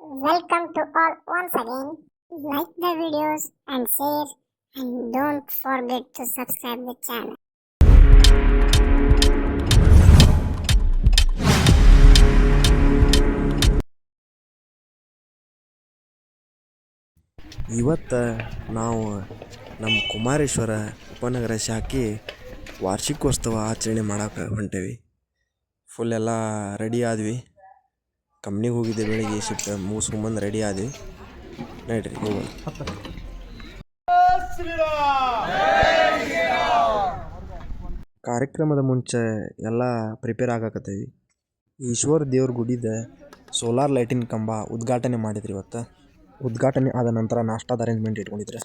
Welcome to all once again. Like the videos and share and don't forget to subscribe the channel. ಇವತ್ತು ನಾವು ನಮ್ಮ ಕುಮಾರೇಶ್ವರ ಉಪನಗರ ಶಾಖೆ ವಾರ್ಷಿಕೋತ್ಸವ ಆಚರಣೆ ಮಾಡೋಕೆ ಹೊಂಟೇವಿ. ಫುಲ್ ಎಲ್ಲ ರೆಡಿ ಆದ್ವಿ. ಕಂಪ್ನಿಗೆ ಹೋಗಿದ್ದೆ, ಬೆಳಿಗ್ಗೆ ಶಿಫ್ಟ್ ಮುಗಿಸ್ಕೊಂಬಂದು ರೆಡಿ ಆದ್ವಿ. ನಡ್ರಿ ಹೋಗೋಣ. ಕಾರ್ಯಕ್ರಮದ ಮುಂಚೆ ಎಲ್ಲ ಪ್ರಿಪೇರ್ ಆಗಕತ್ತೀವಿ. ಈಶ್ವರ ದೇವ್ರ ಗುಡಿದ ಸೋಲಾರ್ ಲೈಟಿನ ಕಂಬ ಉದ್ಘಾಟನೆ ಮಾಡಿದ್ರಿ ಇವತ್ತು. ಉದ್ಘಾಟನೆ ಆದ ನಂತರ ನಾಷ್ಟಾದ ಅರೇಂಜ್ಮೆಂಟ್ ಇಟ್ಕೊಂಡಿದ್ರೆ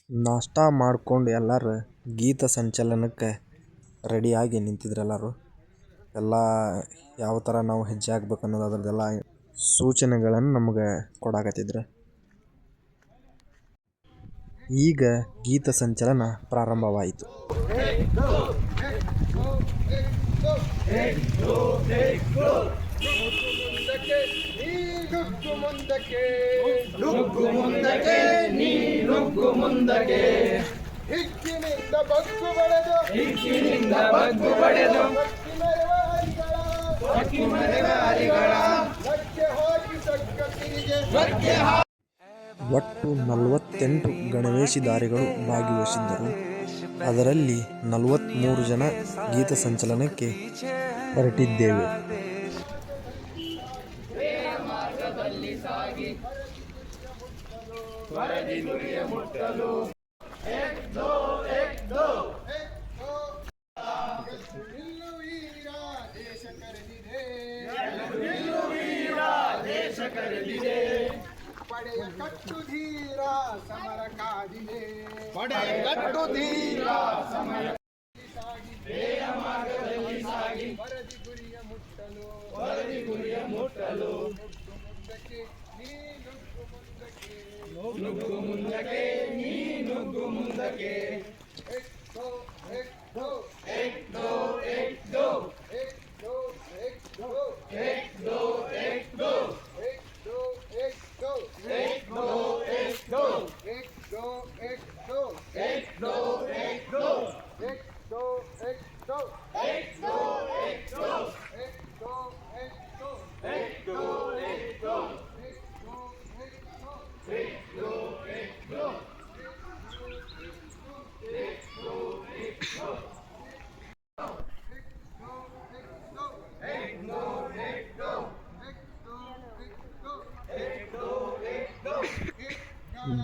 ನಾಷ್ಟ ಮಾಡ್ಕೊಂಡು ಎಲ್ಲರೂ ಗೀತ ಸಂಚಲನಕ್ಕೆ ರೆಡಿಯಾಗಿ ನಿಂತಿದ್ರು. ಎಲ್ಲರೂ ಎಲ್ಲ ಯಾವ ಥರ ನಾವು ಹೆಜ್ಜೆ ಹಾಕ್ಬೇಕು ಅನ್ನೋದು ಅದರದ್ದೆಲ್ಲ ಸೂಚನೆಗಳನ್ನು ನಮಗೆ ಕೊಡಾಕತ್ತಿದ್ರು. ಈಗ ಗೀತ ಸಂಚಲನ ಪ್ರಾರಂಭವಾಯಿತು. ಹಿಕ್ಕಿನಿಂದ ಬಗ್ಗು ಬಳೆದು ಒಟ್ಟು 48 ಗಣವೇಶಧಾರಿಗಳು ಭಾಗವಹಿಸಿದ್ದರು. ಅದರಲ್ಲಿ 43 ಜನ ಗೀತ ಸಂಚಲನಕ್ಕೆ ಹೊರಟಿದ್ದೇವೆ. ಪಡೆಯ ಕಟ್ಟು ಧೀರ ಸಮರ ಕಾದಿದೆ, ಪಡೆಯ ಕಟ್ಟು ಧೀರ ಸಮರ ಮಾರ್ಗದಲ್ಲಿ ಸಾಗಿ ವರದಿ ಗುರಿಯ ಮುಟ್ಟಲು ಮುಂದಕ್ಕೆ ನೀ ನುಗ್ಗು ಮುಂದಕ್ಕೆ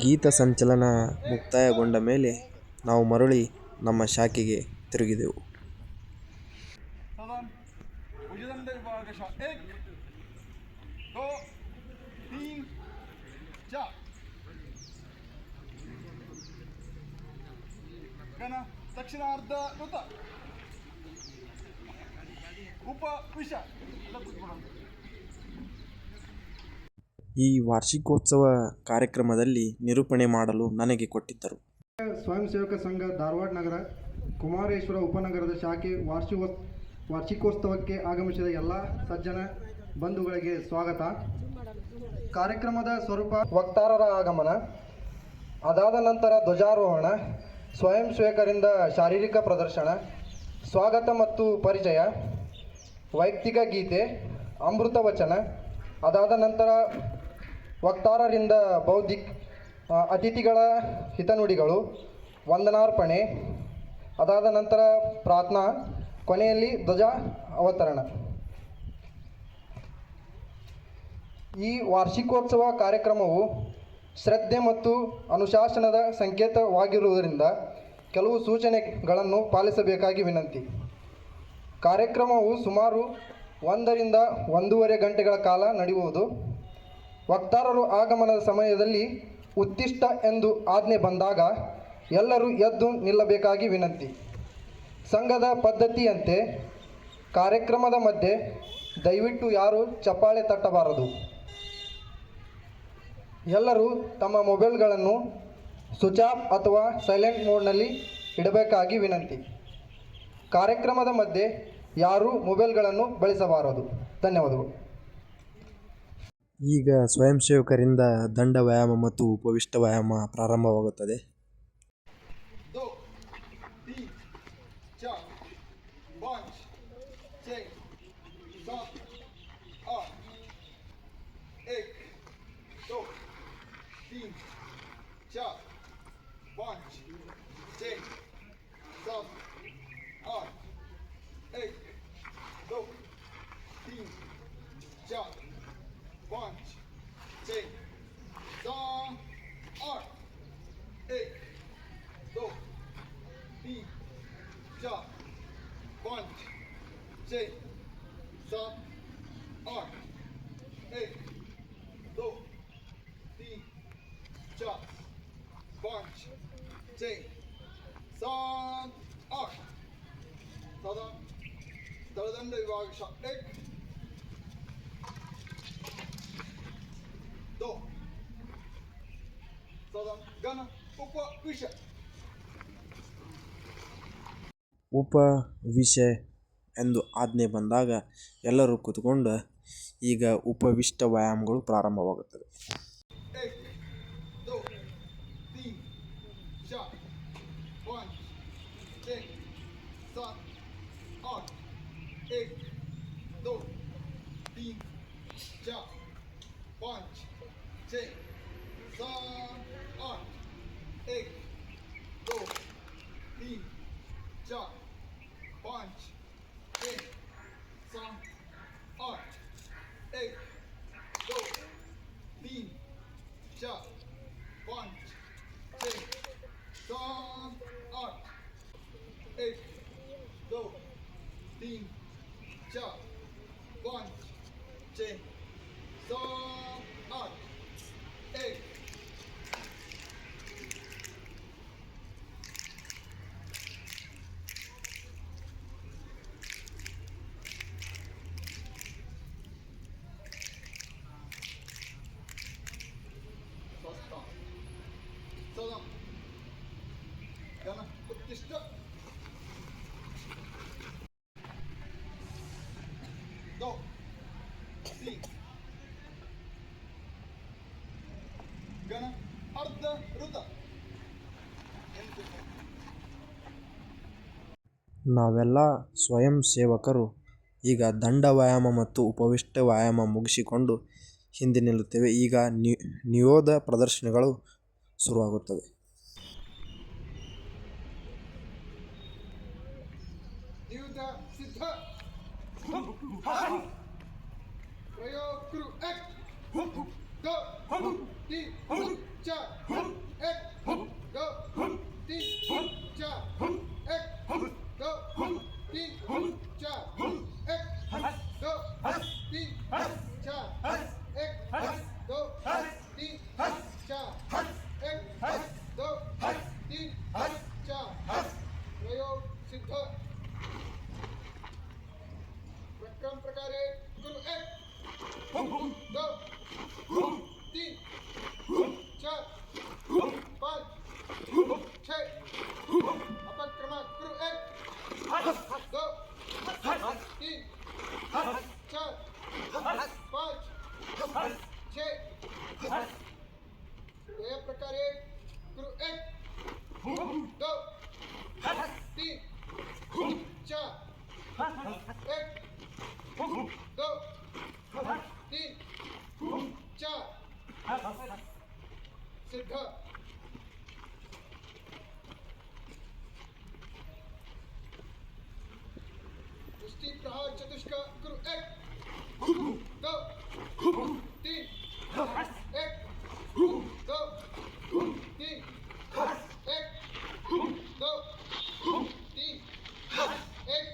ಗೀತ ಸಂಚಲನ ಮುಕ್ತಾಯಗೊಂಡ ಮೇಲೆ ನಾವು ಮರಳಿ ನಮ್ಮ ಶಾಖೆಗೆ ತಿರುಗಿದೆವು. ದಕ್ಷಿಣಾರ್ಧ ವೃತ್ತ ಉಪವಿಷ. ಈ ವಾರ್ಷಿಕೋತ್ಸವ ಕಾರ್ಯಕ್ರಮದಲ್ಲಿ ನಿರೂಪಣೆ ಮಾಡಲು ನನಗೆ ಕೊಟ್ಟಿದ್ದರು. ಸ್ವಯಂ ಸೇವಕ ಸಂಘ ಧಾರವಾಡ ನಗರ ಕುಮಾರೇಶ್ವರ ಉಪನಗರದ ಶಾಖೆ ವಾರ್ಷಿಕೋತ್ಸವಕ್ಕೆ ಆಗಮಿಸಿದ ಎಲ್ಲ ಸಜ್ಜನ ಬಂಧುಗಳಿಗೆ ಸ್ವಾಗತ. ಕಾರ್ಯಕ್ರಮದ ಸ್ವರೂಪ ವಕ್ತಾರರ ಆಗಮನ, ಅದಾದ ನಂತರ ಧ್ವಜಾರೋಹಣ, ಸ್ವಯಂ ಸೇವಕರಿಂದ ಶಾರೀರಿಕ ಪ್ರದರ್ಶನ, ಸ್ವಾಗತ ಮತ್ತು ಪರಿಚಯ, ವೈಯಕ್ತಿಕ ಗೀತೆ, ಅಮೃತ ವಚನ, ಅದಾದ ನಂತರ ವಕ್ತಾರರಿಂದ ಬೌದ್ಧಿಕ ಅತಿಥಿಗಳ ಹಿತನುಡಿಗಳು, ವಂದನಾರ್ಪಣೆ, ಅದಾದ ನಂತರ ಪ್ರಾರ್ಥನಾ, ಕೊನೆಯಲ್ಲಿ ಧ್ವಜ ಅವತರಣ. ಈ ವಾರ್ಷಿಕೋತ್ಸವ ಕಾರ್ಯಕ್ರಮವು ಶ್ರದ್ಧೆ ಮತ್ತು ಅನುಶಾಸನದ ಸಂಕೇತವಾಗಿರುವುದರಿಂದ ಕೆಲವು ಸೂಚನೆಗಳನ್ನು ಪಾಲಿಸಬೇಕಾಗಿ ವಿನಂತಿ. ಕಾರ್ಯಕ್ರಮವು ಸುಮಾರು 1 ರಿಂದ 1.5 ಗಂಟೆಗಳ ಕಾಲ ನಡೆಯುವುದು. ವಕ್ತಾರರು ಆಗಮನದ ಸಮಯದಲ್ಲಿ ಉತ್ತಿಷ್ಟ ಎಂದು ಆಜ್ಞೆ ಬಂದಾಗ ಎಲ್ಲರೂ ಎದ್ದು ನಿಲ್ಲಬೇಕಾಗಿ ವಿನಂತಿ. ಸಂಘದ ಪದ್ಧತಿಯಂತೆ ಕಾರ್ಯಕ್ರಮದ ಮಧ್ಯೆ ದಯವಿಟ್ಟು ಯಾರೂ ಚಪ್ಪಾಳೆ ತಟ್ಟಬಾರದು. ಎಲ್ಲರೂ ತಮ್ಮ ಮೊಬೈಲ್ಗಳನ್ನು ಸ್ವಿಚ್ ಆಫ್ ಅಥವಾ ಸೈಲೆಂಟ್ ಮೋಡ್ನಲ್ಲಿ ಇಡಬೇಕಾಗಿ ವಿನಂತಿ. ಕಾರ್ಯಕ್ರಮದ ಮಧ್ಯೆ ಯಾರೂ ಮೊಬೈಲ್ಗಳನ್ನು ಬಳಸಬಾರದು. ಧನ್ಯವಾದಗಳು. ಈಗ ಸ್ವಯಂ ಸೇವಕರಿಂದ ದಂಡ ವ್ಯಾಯಾಮ ಮತ್ತು ಉಪವಿಷ್ಟ ವ್ಯಾಯಾಮ ಪ್ರಾರಂಭವಾಗುತ್ತದೆ. 2 3 4 5 6 7 8 1 2 3 4 5 6 7 8 1 2 3 4 5 6 7 8 1 2 3 4 5 6 7 8 1 2 3 4 5 6 7 8 साधारण तळदंड विभाग 1 2 साधारण गण उपविषय ಉಪವಿಷಯ ಎಂದು ಆಜ್ಞೆ ಬಂದಾಗ ಎಲ್ಲರೂ ಕೂತ್ಕೊಂಡು ಈಗ ಉಪವಿಷ್ಟ ವ್ಯಾಯಾಮಗಳು ಪ್ರಾರಂಭವಾಗುತ್ತವೆ. 1 2 3 4 5 6 7 8 1 2 3 4 5 6 7 8 1 2 3 4 5 6 7 8 1 2 3 4 5 6 7 8 1 2 3 4 5 6 7 8 1 सदम गण उत्तिष्ठ 2 3 गण अर्ध ऋत ನಾವೆಲ್ಲ ಸ್ವಯಂ ಸೇವಕರು ಈಗ ದಂಡ ವ್ಯಾಯಾಮ ಮತ್ತು ಉಪವಿಷ್ಟ ವ್ಯಾಯಾಮ ಮುಗಿಸಿಕೊಂಡು ಹಿಂದೆ ನಿಲ್ಲುತ್ತೇವೆ. ಈಗ ನಿಯೋಧ ಪ್ರದರ್ಶನಗಳು ಶುರುವಾಗುತ್ತವೆ. नियुद्ध सिद्ध प्रयोग करू 1 2 3 4 1 2 3 4 1 2 3 4 1 2 3 4 1 2 3 4 1 2 3 4 प्रयोग सिद्ध प्रक्रम प्रकारे गुरु 1 2 3 4 5 6 अपक्रमात गुरु 1 2 3 4 5 6 या प्रकारे गुरु 1 2 3 4 1 2 3 4 सिद्ध दृष्टि प्रहार चतुष्क गुरु 1 2 3 1 2 3 1 2 3 1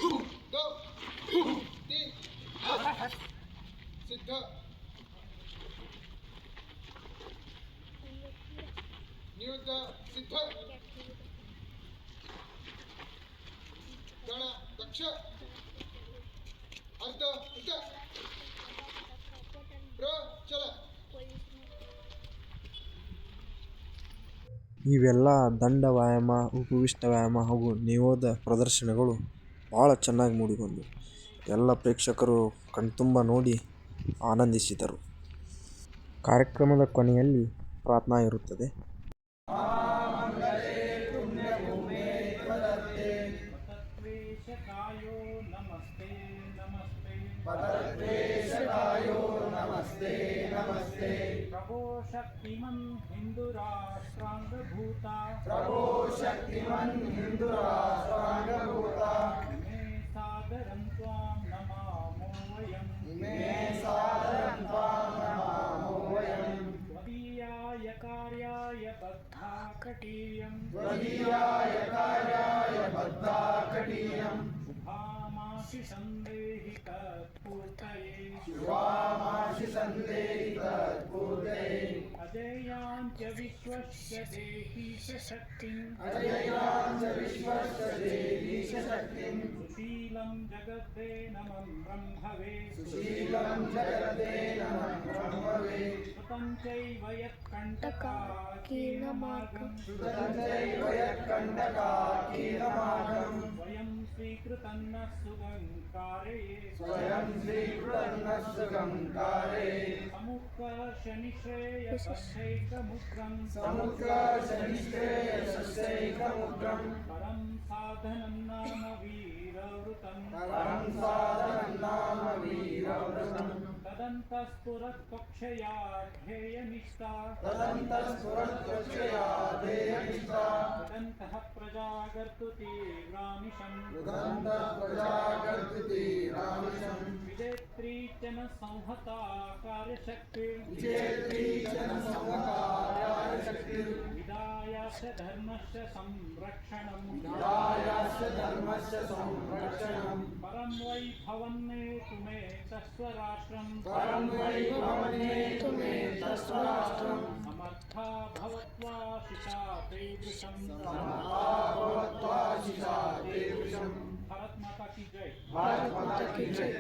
2 3 सिद्ध नियुद्ध सिद्ध गण दक्ष अर्ध उत प्रचल ಇವೆಲ್ಲ ದಂಡ ವ್ಯಾಯಾಮ, ಉಪವಿಷ್ಟ ವ್ಯಾಯಾಮ ಹಾಗೂ ನಿಯೋಧ ಪ್ರದರ್ಶನಗಳು ಭಾಳ ಚೆನ್ನಾಗಿ ಮೂಡಿಬಂದವು. ಎಲ್ಲ ಪ್ರೇಕ್ಷಕರು ಕಣ್ತುಂಬ ನೋಡಿ ಆನಂದಿಸಿದರು. ಕಾರ್ಯಕ್ರಮದ ಕೊನೆಯಲ್ಲಿ ಪ್ರಾರ್ಥನಾ ಇರುತ್ತದೆ. प्रभो शक्तिमन् हिन्दुराष्ट्राङ्गभूता इमे सादरं त्वां नमामो वयम् त्वदीयाय कार्याय बद्धा कटीयं शुभामाशि सन्देहि तत्पूर्तये अजयाञ्च विश्वस्य देहि शक्तिं सुशीलं जगद्देनमं ब्रह्मवे सुतं चैव यत्कण्टकाकीर्णमार्गं स्वयं स्वीकृतं न सुगङ्कारे समुत्कर्षनिश्रेयसैकमुग्रं परं साधनं नाम वीरवृतं तदन्तस्फुरत्कक्षया ध्येयनिष्ठा तदन्तः प्रजागर्तु तीव्रानिशं विजेत्री च न संहता कार्यशक्तिर्विदायाश्च धर्मस्य संरक्षणं परं वै भवन्नेतु मे तस्वराष्ट्रं समर्था भवत्वा शिषा ते वृषं भारत माता की जय।